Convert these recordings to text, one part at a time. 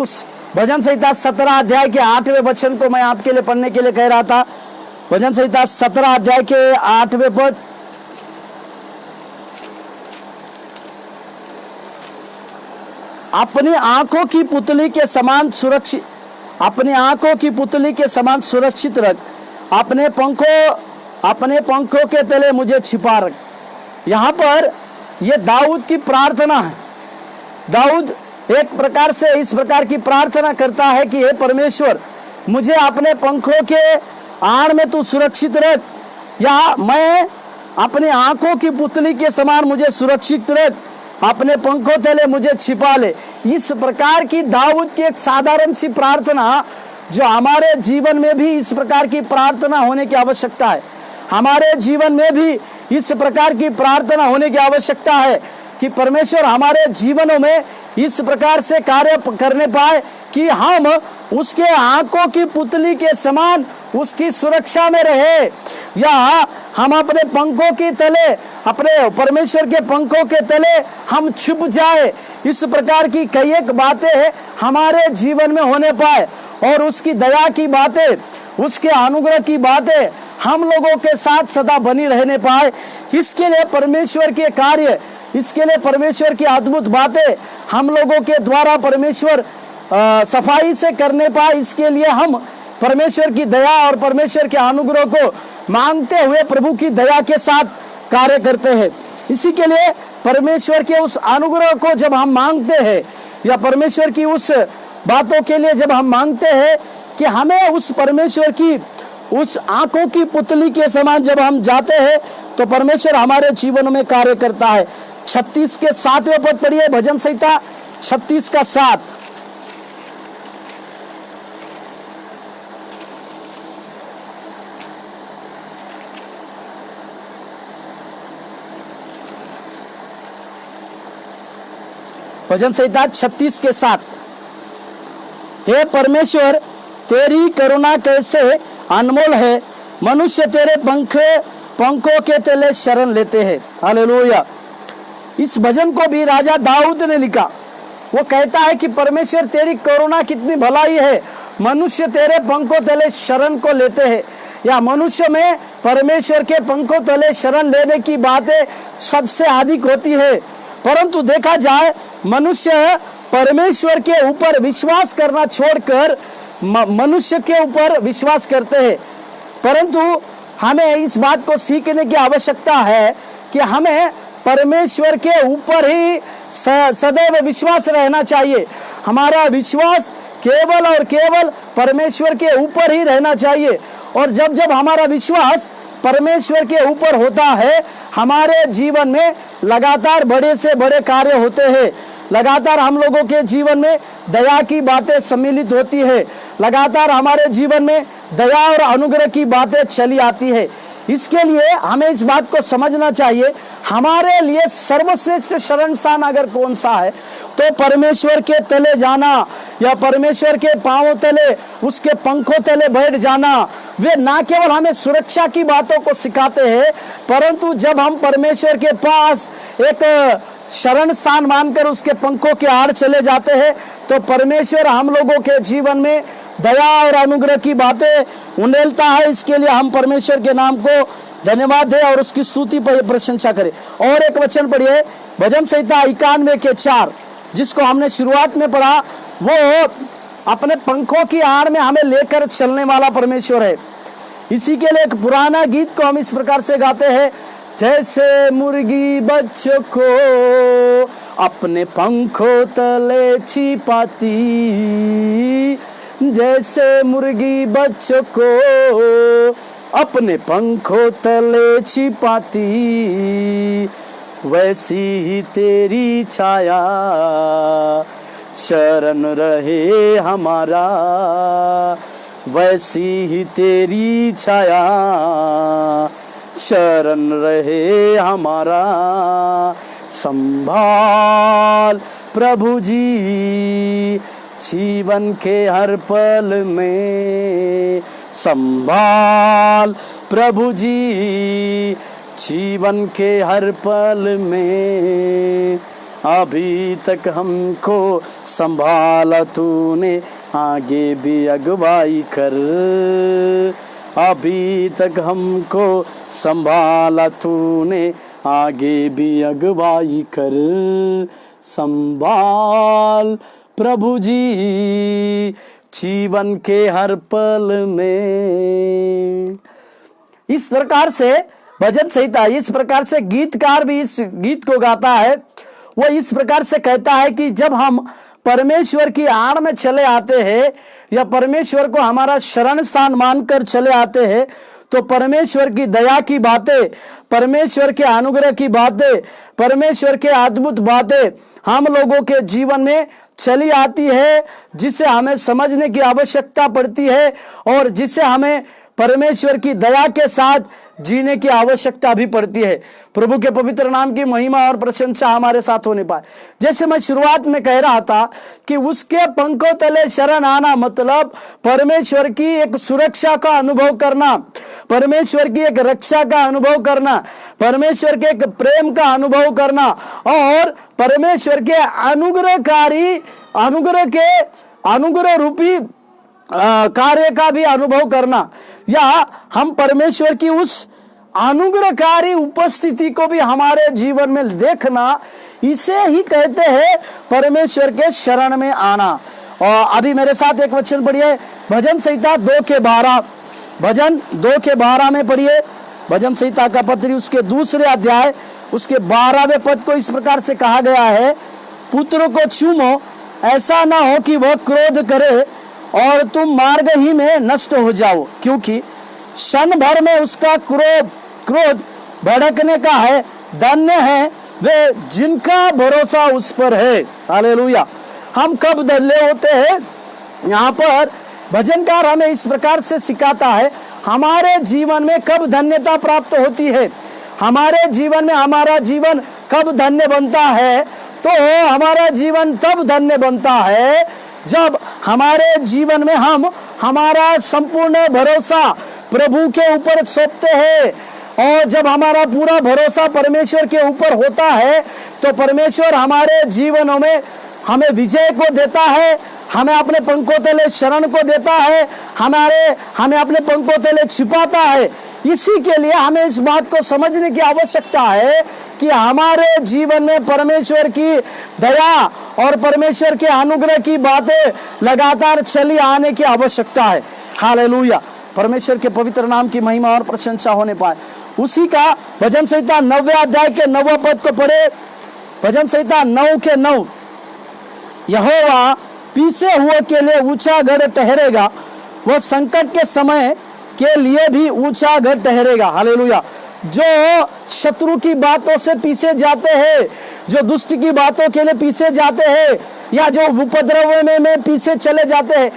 उस भजन संहिता 17 अध्याय के 8वें वचन को मैं आपके लिए पढ़ने के लिए कह रहा था। भजन संहिता 17 अध्याय के 8वें पद, अपनी आंखों की पुतली के समान सुरक्षित, अपनी आंखों की पुतली के समान सुरक्षित रख, अपने पंखों के तले मुझे छिपा रख। यहाँ पर यह दाऊद की प्रार्थना है। दाऊद एक प्रकार से इस प्रकार की प्रार्थना करता है कि हे परमेश्वर, मुझे अपने पंखों के आड़ में तू सुरक्षित रख, या मैं अपनी आंखों की पुतली के समान मुझे सुरक्षित रख, अपने पंखों तले मुझे छिपा ले। इस प्रकार की दाऊद की एक साधारण सी प्रार्थना, जो हमारे जीवन में भी इस प्रकार की प्रार्थना होने की आवश्यकता है। हमारे जीवन में भी इस प्रकार की प्रार्थना होने की आवश्यकता है कि परमेश्वर हमारे जीवनों में इस प्रकार से कार्य करने पाए कि हम उसके आंखों की पुतली के समान उसकी सुरक्षा में रहे, या हम अपने पंखों के तले, अपने परमेश्वर के पंखों के तले हम छुप जाए। इस प्रकार की कई एक बातें हमारे जीवन में होने पाए और उसकी दया की बातें, उसके अनुग्रह की बातें हम लोगों के साथ सदा बनी रहने पाए। इसके लिए परमेश्वर के कार्य, इसके लिए परमेश्वर की अद्भुत बातें हम लोगों के द्वारा परमेश्वर सफाई से करने पाए। इसके लिए हम परमेश्वर की दया और परमेश्वर के अनुग्रह को मांगते हुए प्रभु की दया के साथ कार्य करते हैं। इसी के लिए परमेश्वर के उस अनुग्रह को जब हम मांगते हैं, या परमेश्वर की उस बातों के लिए जब हम मांगते हैं कि हमें उस परमेश्वर की उस आंखों की पुतली के समान जब हम जाते हैं, तो परमेश्वर हमारे जीवन में कार्य करता है। 36 के 7वें पद पढ़िए, भजन संहिता 36 का 7। भजन संहिता 36 के 7। हे परमेश्वर, तेरी करुणा कैसे अनमोल है, मनुष्य तेरे पंखों के तले शरण लेते हैं। हालेलुया। इस भजन को भी राजा दाऊद ने लिखा। वो कहता है कि परमेश्वर तेरी करुणा कितनी भलाई है, मनुष्य तेरे पंखों तले शरण को लेते हैं। या मनुष्य में परमेश्वर के पंखों तले शरण लेने की बातें सबसे अधिक होती है, परंतु देखा जाए मनुष्य परमेश्वर के ऊपर विश्वास करना छोड़कर मनुष्य के ऊपर विश्वास करते हैं। परंतु हमें इस बात को सीखने की आवश्यकता है कि हमें परमेश्वर के ऊपर ही सदैव विश्वास रहना चाहिए। हमारा विश्वास केवल और केवल परमेश्वर के ऊपर ही रहना चाहिए। और जब जब हमारा विश्वास परमेश्वर के ऊपर होता है, हमारे जीवन में लगातार बड़े से बड़े कार्य होते हैं। लगातार हम लोगों के जीवन में दया की बातें सम्मिलित होती है। लगातार हमारे जीवन में दया और अनुग्रह की बातें चली आती है। इसके लिए हमें इस बात को समझना चाहिए, हमारे लिए सर्वश्रेष्ठ शरण स्थान अगर कौन सा है, तो परमेश्वर के तले जाना, या परमेश्वर के पांवों तले, उसके पंखों तले बैठ जाना। वे ना केवल हमें सुरक्षा की बातों को सिखाते हैं, परंतु जब हम परमेश्वर के पास एक शरण स्थान मानकर उसके पंखों के आड़ चले जाते हैं, तो परमेश्वर हम लोगों के जीवन में दया और अनुग्रह की बातें उंडेलता है। इसके लिए हम परमेश्वर के नाम को धन्यवाद दें और उसकी स्तुति पर प्रशंसा करें। और एक वचन पढ़िए, भजन संहिता 91 के 4, जिसको हमने शुरुआत में पढ़ा। वो अपने पंखों की आड़ में हमें लेकर चलने वाला परमेश्वर है। इसी के लिए एक पुराना गीत को हम इस प्रकार से गाते हैं, जैसे मुर्गी बच्चों को अपने पंखों तले छिपाती, जैसे मुर्गी बच्चों को अपने पंखों तले छिपाती, वैसी ही तेरी छाया शरण रहे हमारा, वैसी ही तेरी छाया शरण रहे हमारा। संभाल प्रभु जी जीवन के हर पल में, संभाल प्रभु जी जीवन के हर पल में, अभी तक हमको संभाला तूने, आगे भी अगुवाई कर। अभी तक हमको संभाला तूने, आगे भी अगुवाई कर। संभाल प्रभु जी जीवन के हर पल में। इस प्रकार से भजन संहिता, इस प्रकार से गीतकार भी इस गीत को गाता है। वो इस प्रकार से कहता है कि जब हम परमेश्वर की आड़ में चले आते हैं या परमेश्वर को हमारा शरण स्थान मानकर चले आते हैं, तो परमेश्वर की दया की बातें, परमेश्वर के अनुग्रह की बातें, परमेश्वर के अद्भुत बातें हम लोगों के जीवन में चली आती है, जिसे हमें समझने की आवश्यकता पड़ती है और जिसे हमें परमेश्वर की दया के साथ जीने की आवश्यकता भी पड़ती है। प्रभु के पवित्र नाम की महिमा और प्रशंसा हमारे साथ होने पाए। जैसे मैं शुरुआत में कह रहा था कि उसके पंखों तले शरण आना मतलब परमेश्वर की एक सुरक्षा का अनुभव करना, परमेश्वर की एक रक्षा का अनुभव करना, परमेश्वर के एक प्रेम का अनुभव करना और परमेश्वर के अनुग्रह रूपी कार्य का भी अनुभव करना, या हम परमेश्वर की उस अनुग्रहकारी उपस्थिति को भी हमारे जीवन में देखना, इसे ही कहते हैं परमेश्वर के शरण में आना। और अभी मेरे साथ एक वचन पढ़िए, भजन संहिता 2:12, भजन 2:12 में पढ़िए। भजन संहिता का पत्री उसके दूसरे अध्याय उसके 12वें पद को इस प्रकार से कहा गया है, पुत्र को चूमो, ऐसा ना हो कि वह क्रोध करे और तुम मार्ग ही में नष्ट हो जाओ, क्योंकि क्षण भर में उसका क्रोध भड़कने का है। धन्य है वे जिनका भरोसा उस पर है। हालेलुया। हम कब धन्य होते हैं? यहाँ पर भजनकार हमें इस प्रकार से सिखाता है, हमारे जीवन में कब धन्यता प्राप्त होती है, हमारे जीवन में हमारा जीवन कब धन्य बनता है। तो हमारा जीवन तब धन्य बनता है जब हमारे जीवन में हम हमारा संपूर्ण भरोसा प्रभु के ऊपर सौंपते हैं, और जब हमारा पूरा भरोसा परमेश्वर के ऊपर होता है तो परमेश्वर हमारे जीवनों में हमें विजय को देता है, हमें अपने पंखों तले शरण को देता है, हमें अपने पंखों तले छिपाता है। इसी के लिए हमें इस बात को समझने की आवश्यकता है कि हमारे जीवन में परमेश्वर की दया और परमेश्वर के अनुग्रह की बातें लगातार चली आने की आवश्यकता है। हालेलुया। परमेश्वर के पवित्र नाम की महिमा और प्रशंसा होने पाए। उसी का भजन संहिता 9वें अध्याय के 9वें पद को पढ़े। भजन संहिता 9:9, यहोवा पीछे हुए के लिए ऊंचा गढ़ ठहरेगा, वह संकट के समय के लिए भी ऊंचा गढ़ ठहरेगा। हालेलुया। जो शत्रु की बातों से पीछे जाते हैं, जो दुष्ट की बातों के लिए पीछे जाते हैं, या जो उपद्रव में पीछे चले जाते हैं,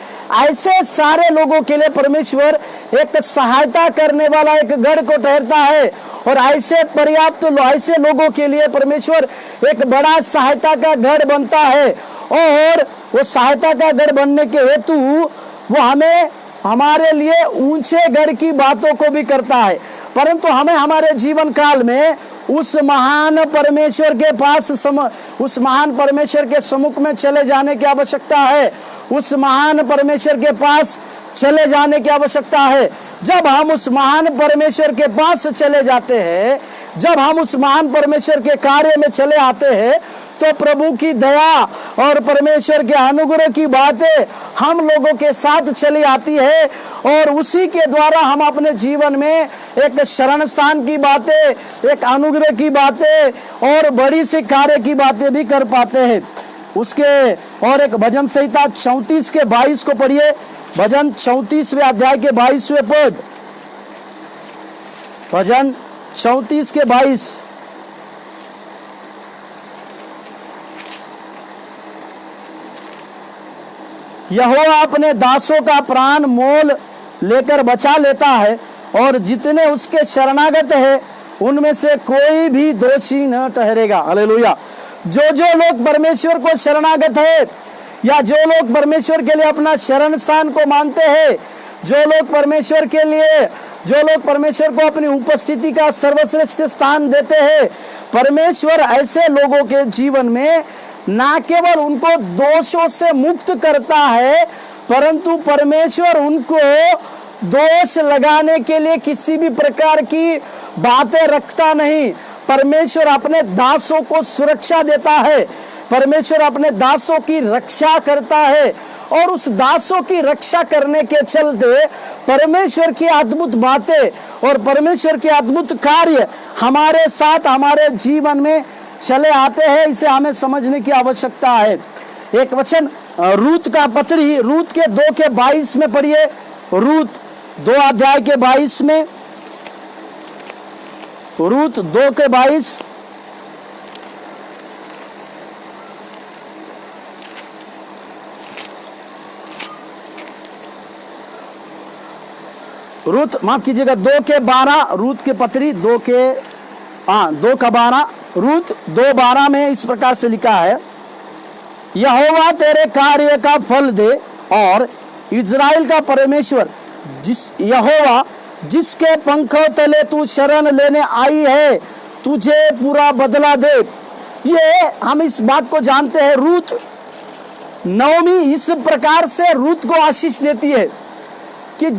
ऐसे सारे लोगों के लिए परमेश्वर एक सहायता करने वाला एक गढ़ को ठहरता है। और ऐसे ऐसे लोगों के लिए परमेश्वर एक बड़ा सहायता का गढ़ बनता है, और वो सहायता का गढ़ बनने के हेतु वो हमें हमारे लिए ऊंचे गढ़ की बातों को भी करता है। परंतु हमें हमारे जीवन काल में उस महान परमेश्वर के पास उस महान परमेश्वर के सम्मुख में चले जाने की आवश्यकता है, उस महान परमेश्वर के पास चले जाने की आवश्यकता है। जब हम उस महान परमेश्वर के पास चले जाते हैं, जब हम उस महान परमेश्वर के कार्य में चले आते हैं, तो प्रभु की दया और परमेश्वर के अनुग्रह की बातें हम लोगों के साथ चली आती है, और उसी के द्वारा हम अपने जीवन में एक शरण स्थान की बातें, एक अनुग्रह की बातें और बड़ी सी कार्य की बातें भी कर पाते हैं। उसके और एक भजन संहिता 34 के 22 को पढ़िए। भजन 34वें अध्याय के 22वें पद, भजन 34 के 22, यहोवा अपने दासों का प्राण मोल लेकर बचा लेता है, और जितने उसके शरणागत है उनमें से कोई भी दोषी न ठहरेगा। हालेलुया। जो लोग परमेश्वर को शरणागत है, या जो लोग परमेश्वर के लिए अपना शरण स्थान को मानते हैं, जो लोग परमेश्वर के लिए जो लोग परमेश्वर को अपनी उपस्थिति का सर्वश्रेष्ठ स्थान देते हैं, परमेश्वर ऐसे लोगों के जीवन में ना केवल उनको दोषों से मुक्त करता है, परंतु परमेश्वर उनको दोष लगाने के लिए किसी भी प्रकार की बातें रखता नहीं। परमेश्वर अपने दासों को सुरक्षा देता है, परमेश्वर अपने दासों की रक्षा करता है, और उस दासों की रक्षा करने के चलते परमेश्वर की अद्भुत बातें और परमेश्वर के अद्भुत कार्य हमारे साथ हमारे जीवन में चले आते हैं। इसे हमें समझने की आवश्यकता है। एक वचन रूत का पत्री, रूत के 2:22 में पढ़िए। रूत 2 अध्याय के 22 में, रूत 2:22। रूत माफ कीजिएगा 2:12, रूत के पत्री 2:12, रूत 2:12 में इस प्रकार से लिखा है, यहोवा तेरे कार्य का फल दे और इज़राइल का परमेश्वर यहोवा जिसके पंखों तले तू शरण लेने आई है, तुझे पूरा बदला दे। ये हम इस बात को जानते हैं। रूत नवमी इस प्रकार से रूत को आशीष देती है कि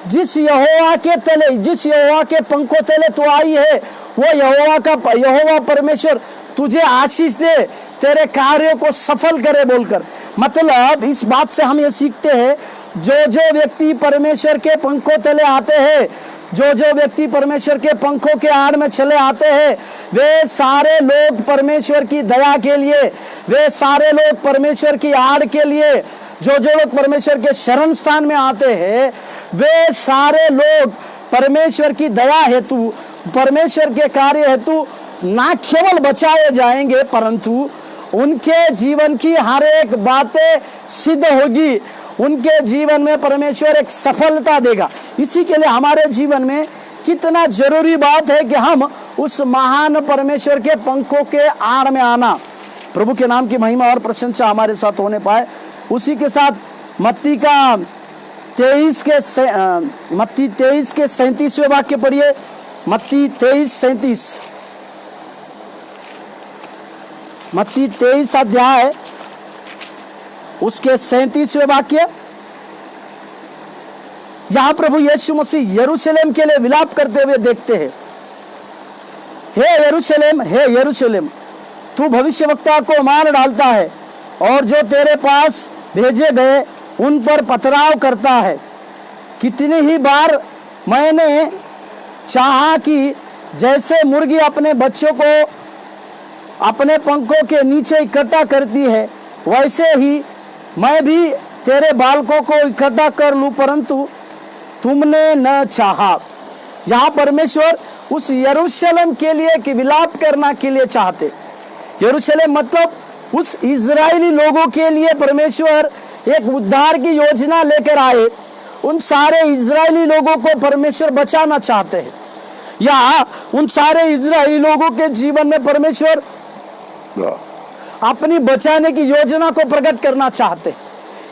जिस यहोवा के तले, जिस यहोवा के पंखों तले तू आई है, वो यहोवा परमेश्वर तुझे आशीष दे, तेरे कार्यों को सफल करे बोलकर। मतलब इस बात से हम ये सीखते हैं, जो व्यक्ति परमेश्वर के पंखों तले आते हैं, जो व्यक्ति परमेश्वर के पंखों के आड़ में चले आते हैं, वे सारे लोग परमेश्वर की दया के लिए, वे सारे लोग परमेश्वर की आड़ के लिए, जो लोग परमेश्वर के शरण स्थान में आते हैं, वे सारे लोग परमेश्वर की दया हेतु, परमेश्वर के कार्य हेतु ना केवल बचाए जाएंगे, परंतु उनके जीवन की हर एक बातें सिद्ध होगी, उनके जीवन में परमेश्वर एक सफलता देगा। इसी के लिए हमारे जीवन में कितना जरूरी बात है कि हम उस महान परमेश्वर के पंखों के आड़ में आना। प्रभु के नाम की महिमा और प्रशंसा हमारे साथ होने पाए। उसी के साथ मत्ती 23 के 37वें वाक्य पढ़िए। मत्ती 23:37, मत्ती 23 अध्याय उसके 37वें वाक्य। यहां प्रभु यीशु मसीह यरूशलेम के लिए विलाप करते हुए देखते हैं। हे यरूशलेम, हे यरूशलेम, तू भविष्यवक्ता को मार डालता है और जो तेरे पास भेजे गए उन पर पथराव करता है। कितनी ही बार मैंने चाहा कि जैसे मुर्गी अपने बच्चों को अपने पंखों के नीचे इकट्ठा करती है, वैसे ही मैं भी तेरे बालकों को इकट्ठा कर लूं, परंतु तुमने न चाहा। यहाँ परमेश्वर उस यरूशलेम के लिए कि विलाप करना के लिए चाहते। यरूशलेम मतलब उस इजरायली लोगों के लिए परमेश्वर एक उद्धार की योजना लेकर आए। उन सारे इजरायली लोगों को परमेश्वर बचाना चाहते हैं, या उन सारे इजरायली लोगों के जीवन में परमेश्वर अपनी बचाने की योजना को प्रकट करना चाहते।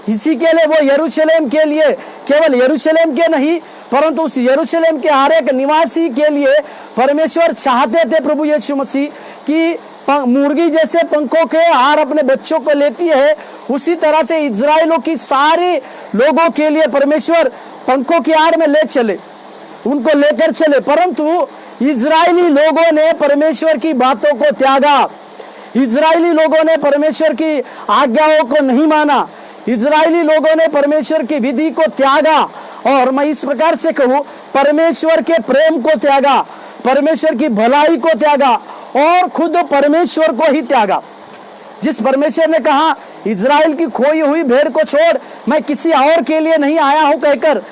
इसी के लिए वो यरूशलेम के लिए, केवल यरूशलेम के नहीं परंतु उस यरूशलेम के हर एक निवासी के लिए परमेश्वर चाहते थे, प्रभु यीशु मसीह, कि मुर्गी जैसे पंखों के आड़ अपने बच्चों को लेती है, उसी तरह से इजराइलों की सारे लोगों के लिए परमेश्वर पंखों की आड़ में ले चले, उनको लेकर चले। परंतु इजरायली लोगों ने परमेश्वर की बातों को त्यागा, इजरायली लोगों ने परमेश्वर की आज्ञाओं को नहीं माना, इजरायली लोगों ने परमेश्वर की विधि को त्यागा, और मैं इस प्रकार से कहूं, परमेश्वर के प्रेम को त्यागा, परमेश्वर की भलाई को त्यागा और खुद परमेश्वर को ही त्यागा। जिस परमेश्वर ने कहा इजराइल की खोई हुई भेड़ को छोड़, मैं किसी और के लिए नहीं आया हूं कहकर,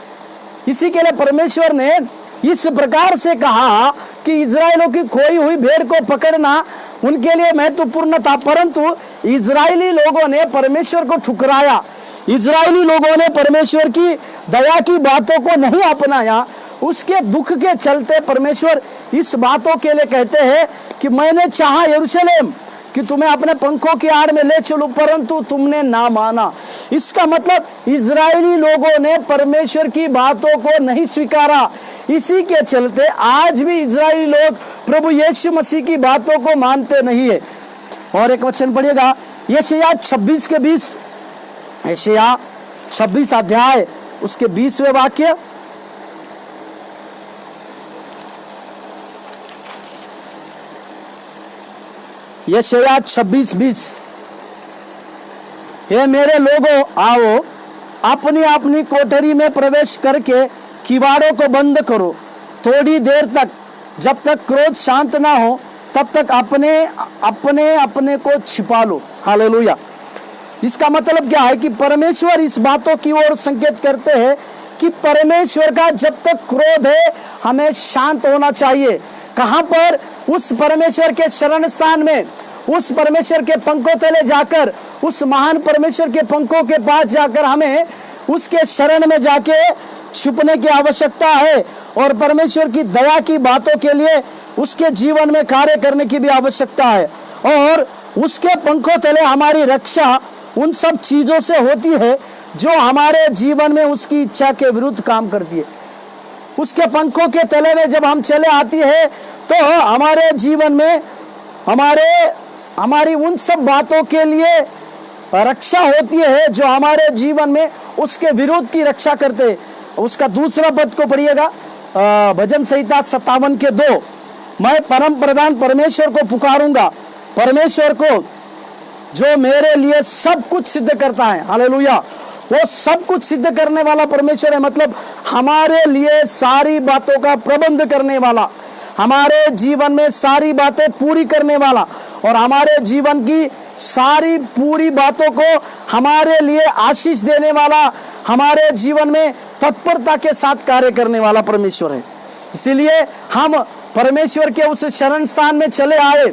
इसी के लिए परमेश्वर ने इस प्रकार से कहा कि इजराइलों की खोई हुई भेड़ को पकड़ना उनके लिए महत्वपूर्ण था। परंतु इजरायली लोगों ने परमेश्वर को ठुकराया, इजरायली लोगों ने परमेश्वर की दया की बातों को नहीं अपनाया। उसके दुख के चलते परमेश्वर इस बातों के लिए कहते हैं कि मैंने चाहा यरूशलेम कि तुम्हें अपने पंखों की आड़ में ले चलूं, परंतु तुमने ना माना। इसका मतलब इजरायली लोगों ने परमेश्वर की बातों को नहीं स्वीकारा। इसी के चलते आज भी इजरायली लोग प्रभु यीशु मसीह की बातों को मानते नहीं है। और एक वचन पढ़िएगा, यशायाह 26 के 20, यशायाह 26 अध्याय उसके 20वें वाक्य। यशायाह 26:20, हे मेरे लोगों आओ, अपनी अपनी कोठरी में प्रवेश करके किवाड़ों को बंद करो, थोड़ी देर तक, जब तक क्रोध शांत ना हो तब तक अपने को छिपा लो। हालेलुया। इसका मतलब क्या है कि परमेश्वर इस बातों की ओर संकेत करते हैं कि परमेश्वर का जब तक क्रोध है हमें शांत होना चाहिए। कहां पर? उस परमेश्वर के शरण स्थान में, उस परमेश्वर के पंखों तले जाकर, उस महान परमेश्वर के पंखों के पास जाकर हमें उसके शरण में जाके छुपने की आवश्यकता है। और परमेश्वर की दया की बातों के लिए उसके जीवन में कार्य करने की भी आवश्यकता है। और उसके पंखों तले हमारी रक्षा उन सब चीजों से होती है जो हमारे जीवन में उसकी इच्छा के विरुद्ध काम करती है। उसके पंखों के तले में जब हम चले आती है तो हमारे जीवन में हमारी उन सब बातों के लिए रक्षा होती है जो हमारे जीवन में उसके विरोध की रक्षा करते हैं। उसका दूसरा पद को पढ़िएगा, भजन संहिता 57 के 2, मैं परम प्रधान परमेश्वर को पुकारूंगा, परमेश्वर को जो मेरे लिए सब कुछ सिद्ध करता है। हालेलुया। वो सब कुछ सिद्ध करने वाला परमेश्वर है, मतलब हमारे लिए सारी बातों का प्रबंध करने वाला, हमारे जीवन में सारी बातें पूरी करने वाला और हमारे जीवन की सारी पूरी बातों को हमारे लिए आशीष देने वाला, हमारे जीवन में तत्परता के साथ कार्य करने वाला परमेश्वर है। इसीलिए हम परमेश्वर के उस शरण स्थान में चले आए,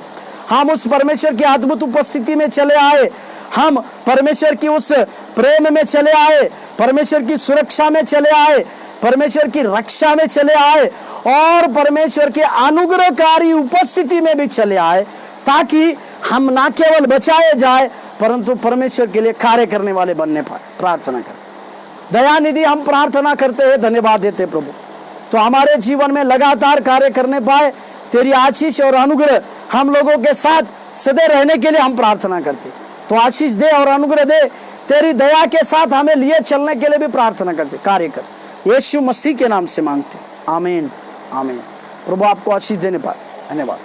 हम उस परमेश्वर की अद्भुत उपस्थिति में चले आए, हम परमेश्वर की उस प्रेम में चले आए, परमेश्वर की सुरक्षा में चले आए, परमेश्वर की रक्षा में चले आए और परमेश्वर के अनुग्रहकारी उपस्थिति में भी चले आए, ताकि हम ना केवल बचाए जाए परंतु परमेश्वर के लिए कार्य करने वाले बनने पाए। प्रार्थना करें। दयानिधि, हम प्रार्थना करते हैं, धन्यवाद देते प्रभु, तो हमारे जीवन में लगातार कार्य करने पाए। तेरी आशीष और अनुग्रह हम लोगों के साथ सदैव रहने के लिए हम प्रार्थना करते, तो आशीष दे और अनुग्रह दे। तेरी दया के साथ हमें लिए चलने के लिए भी प्रार्थना करते, कार्य कर। यीशु मसीह के नाम से मांगते, आमीन आमीन। प्रभु आपको आशीष देने पाए। धन्यवाद।